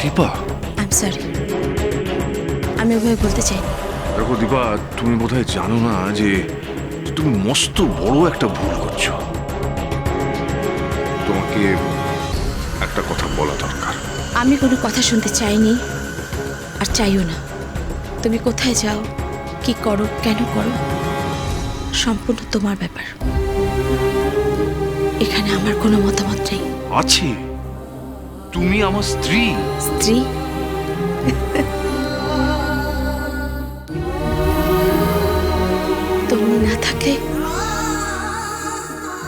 Dipa, I am sorry, আমি ওভাবে বলতে চাই। দেখো দীপা, তুমি বোধহয় জানো না যে তুমি মস্ত বড় একটা ভুল করছো। তোমাকে একটা কথা বলা দরকার। আমি কোনো কথা শুনতে চাইনি আর চাইও না। তুমি কোথায় যাও, কি করো, কেন করো, সম্পূর্ণ তোমার ব্যাপার। এখানে আমার কোনো মতামত নেই। আছে, তুমি আমার স্ত্রী। স্ত্রী? তুমি না থাকলে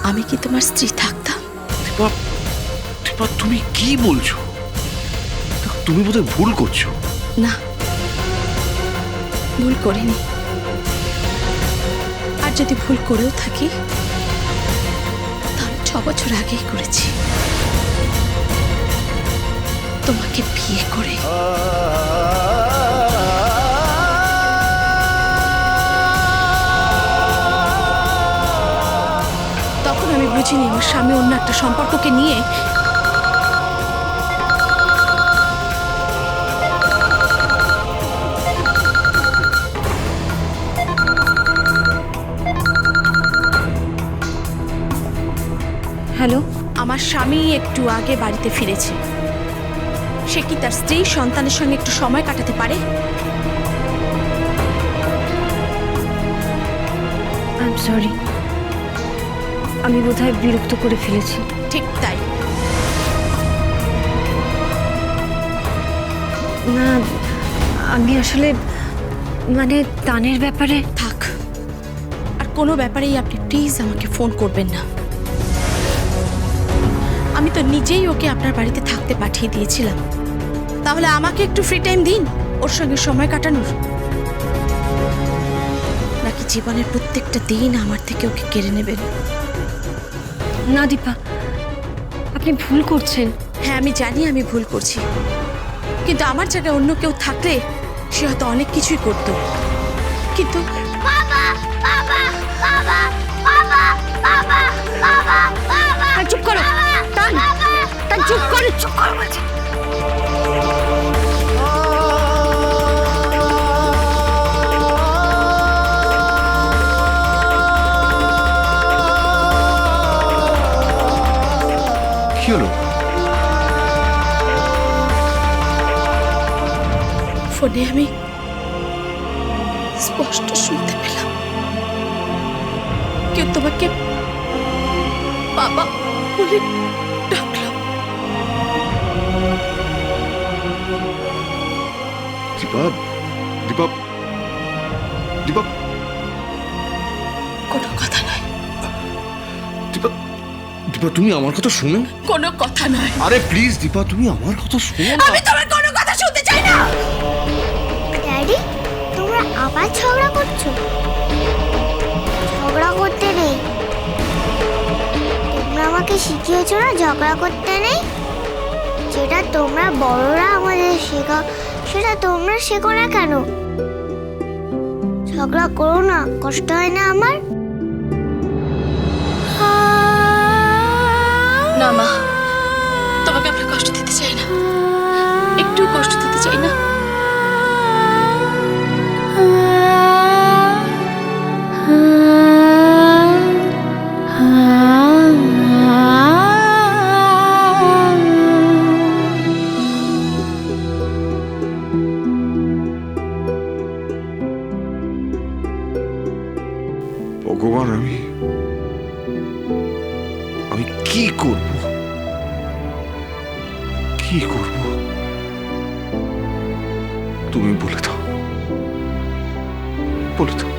আমি কি তোমার স্ত্রী থাকতাম? দীপা, দীপা তুমি কি বলছো? দেখো, তুমি বোধহয় ভুল করছো। না, ভুল করিনি। আর যদি ভুল করেও থাকি তাহলে 6 বছর আগেই করেছি, তোমাকে বিয়ে করে। তখন আমি বুঝিনি আমার স্বামী অন্য একটা সম্পর্ককে নিয়ে হ্যালো, আমার স্বামী একটু আগে বাড়িতে ফিরেছে। সে কি তার স্ত্রী সন্তানের সঙ্গে একটু সময় কাটাতে পারে? আই এম সরি, আমি বোধহয় বিরক্ত করে ফেলেছি। ঠিক তাই। না, আমি আসলে মানে তানের ব্যাপারে। থাক, আর কোনো ব্যাপারেই আপনি প্লিজ আমাকে ফোন করবেন না। আমি তো নিজেই ওকে আপনার বাড়িতে থাকতে পাঠিয়ে দিয়েছিলাম। তাহলে আমাকে একটু ফ্রি টাইম দিন ওর সঙ্গে সময় কাটানোর। নাকি জীবনের প্রত্যেকটা দিন আমার থেকে ওকে কেড়ে নেবেন? না দীপা, আপনি ভুল করছেন। হ্যাঁ, আমি জানি আমি ভুল করছি, কিন্তু আমার জায়গায় অন্য কেউ থাকলে সে হয়তো অনেক কিছুই করত। কিন্তু চুপ করো, তান, তান চুপ করো, চুপ করো বলছি। কি হলো? ফোনে আমি স্পষ্ট শুনতে পেলাম কেউ তোমাকে বাবা বলে ডাকলো। দীপা, দীপা, দীপা, কোনো কথা নয়। দীপা, দীপা তুমি আমার কথা শোনো। কোনো কথা নয়। আরে প্লিজ দীপা, তুমি আমার কথা শোনো না। আমি তোমার কোনো কথা শুনতে চাই না। ড্যাডি, তোমরা আবার ঝগড়া করছো? ঝগড়া করতে নেই। তোমরা আমাকে শিখিয়েছো না ঝগড়া করতে নেই? যেটা তোমরা বড়রা আমাদের শেখাও সেটা তোমরা শেখো না কেন? ঝগড়া করো না, কষ্ট হয় না আমার? না মা, তোমাকে আমরা কষ্ট দিতে চাই না, একটু কষ্ট দিতে চাই না। ভগবান, আমি কি করব? কি করব? তুমি বলে দাও, বলে দাও।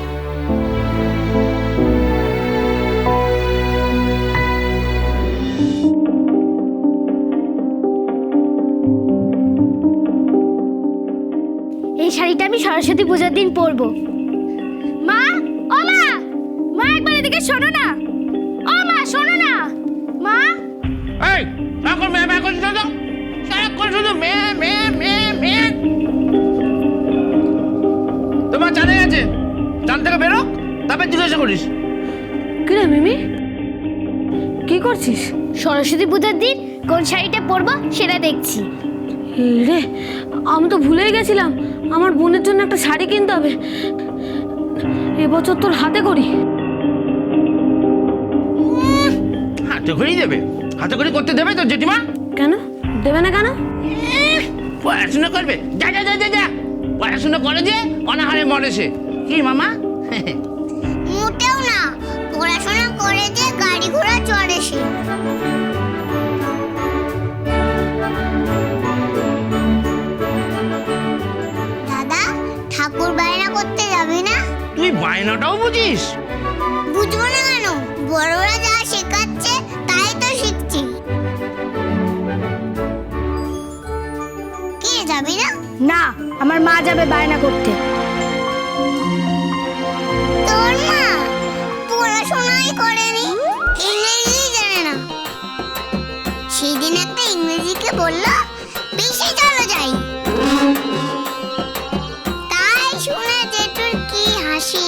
এই শাড়িটা আমি সরস্বতী পূজার দিন পরবো। মা, ও মা, মা একবার এদিকে শোনো না। ও মা, শোনো না। মা, এই এখন মেয়ে করছিস তো? সারাক্ষণ শুধু মেয়ে। তোমার জানাই আছে, জান থেকে বেরো, তারপর জিজ্ঞাসা করিস। কি রে মিমি, কি করছিস? সরস্বতী পূজার দিন কোন শাড়িটা পরবো সেটা দেখছি। রে, আমি তো ভুলেই গেছিলাম, আমার বোনের জন্য একটা শাড়ি কিনতে হবে। এবছর তোর হাতে করি। হাতে করেই দেবে? হাতে করে করতে দেবে তো জেঠিমা? কেন দেবে না কেন? পড়াশোনা করবে? যা যা যা যা যা, পড়াশোনা করে যে অনাহারে মরে সে। কি মামা? মোটেও না, পড়াশোনা করে যে গাড়ি ঘোড়া চড়ে সে। দাদা, ঠাকুর বায়না করতে যাবি না? তুই বায়নাটাও বুঝিস? বুঝবো না কেন, বড়রা যা শেখাচ্ছে তাই তো শিখছি। কে যাবি না? না, আমার মা যাবে বায়না করতে। তোর মা পড়াশোনাই করেনি, ইংরেজি জানে না। সেদিন একটা ইংরেজিকে বলল বেশি চলো যাই, তাই শুনে জেঠুর কি হাসি।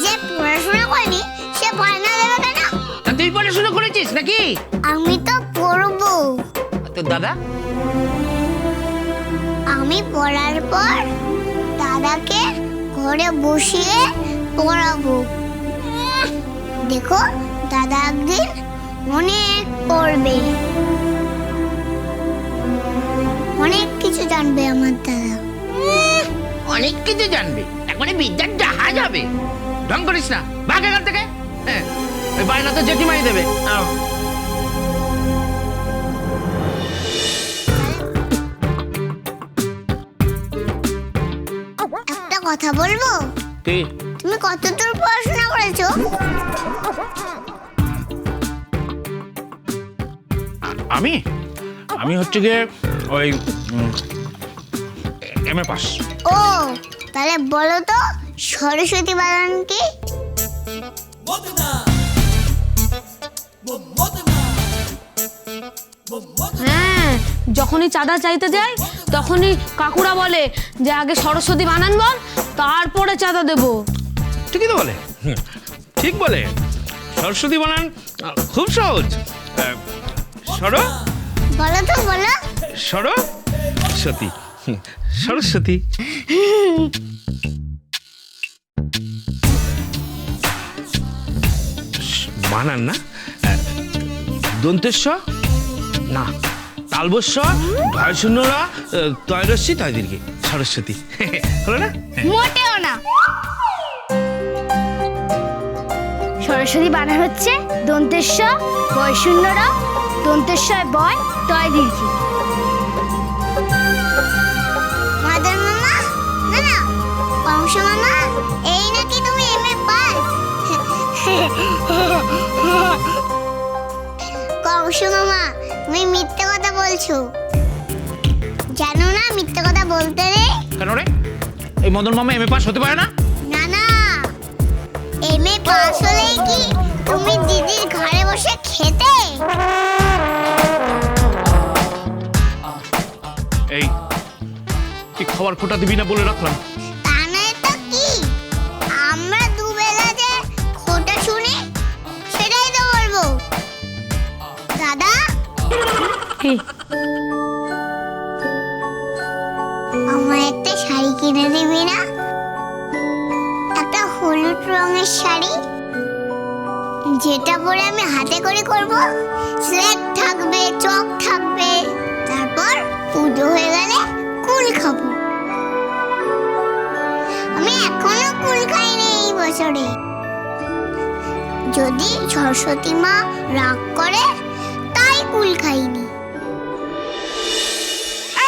যে পড়াশোনা করেনি সে বায়না দেবে কেন? তা তুই পড়াশোনা করেছিস নাকি? আমি তো পড়বো। তোর দাদা? আমি পড়ার পর দাদাকে ঘরে বসিয়ে পড়াবো। দেখো, দাদা একদিন অনেক পড়বে, অনেক কিছু জানবে আমার দাদা। অনেক কিছু জানবে, একবারে বিদ্যার জাহাজ হবে। ঢং করিস না, ভাগ এখান থেকে। হ্যাঁ, ওই বায়না তো জেঠিমাই দেবে। আও। একটা কথা বলবো? কি? তুমি কতদূর পড়াশোনা করেছো? আমি আমি হচ্ছে গিয়ে ওই এমএ পাস। ও, তাহলে বলো তো সরস্বতী বাগান কি? হ্যাঁ, যখনই চাঁদা চাইতে যাই তখনই কাকুরা বলে যে আগে সরস্বতী বানান বল, তারপরে চাঁদা দেবো। ঠিকই তো বলে, ঠিক বলে। সরস্বতী বানান খুব সহজ। সর বলো তো, বলো। সর সতী, সরস্বতী। বানান না, দন্তেশ্ব না, তালবস্য, ঢয় শূন্যরা, তয়রস্যি তয় দীর্ঘে, সরস্বতী। হলো না? মোটেও না। সরস্বতী বানান হচ্ছে দন্তেশ্ব, বয় শূন্যরা, দন্তেশ্বয় বয়, তয় দীর্ঘি। মাদার মামা, না না, কংস মামা, এই নাকি তুমি এমএ পাস? কংস মামা, তুমি মিথ্যে কথা বলছো। জানো না মিথ্যে কথা বলতে নেই? কেন রে? এই মদন মামা এমএ পাস হতে পারে না? না না, এমএ পাস হলেই কি তুমি দিদির ঘরে বসে খেতে? এই কি খাবার খোটা দিবি না বলে রাখলাম। তা নয় তো কি, আমরা দুবেলা যে খোটা শুনি সেটাই তো বলবো। দাদা, কি? আমার একটা শাড়ি কিনে দিবি না? একটা হলুদ রঙের শাড়ি, যেটা পরে আমি হাতে করে করব। স্লেট থাকবে, চক থাকবে, তারপর পুজো হয়ে গেলে কুল খাবো। আমি এখনো কুল খাইনি এই বছরে। যদি সরস্বতী মা রাগ করে তাই কুল খাইনি।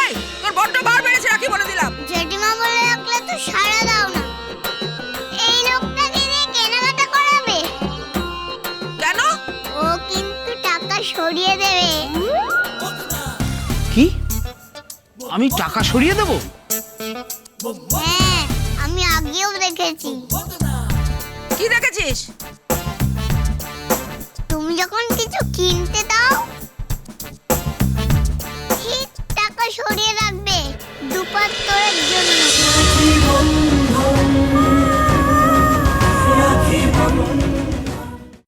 এই তোর বড্ড বার বেড়েছে নাকি বলে দিলাম। জেঠিমা বলে রাখলে তো সাড়া দাও না। এই লোকটাকে দিয়ে কেনাকাটা করাবে? কেন? ও কিন্তু টাকা সরিয়ে দেবে। কি? আমি টাকা সরিয়ে দেবো? হ্যাঁ, আমি আগেও দেখেছি। কি দেখেছিস?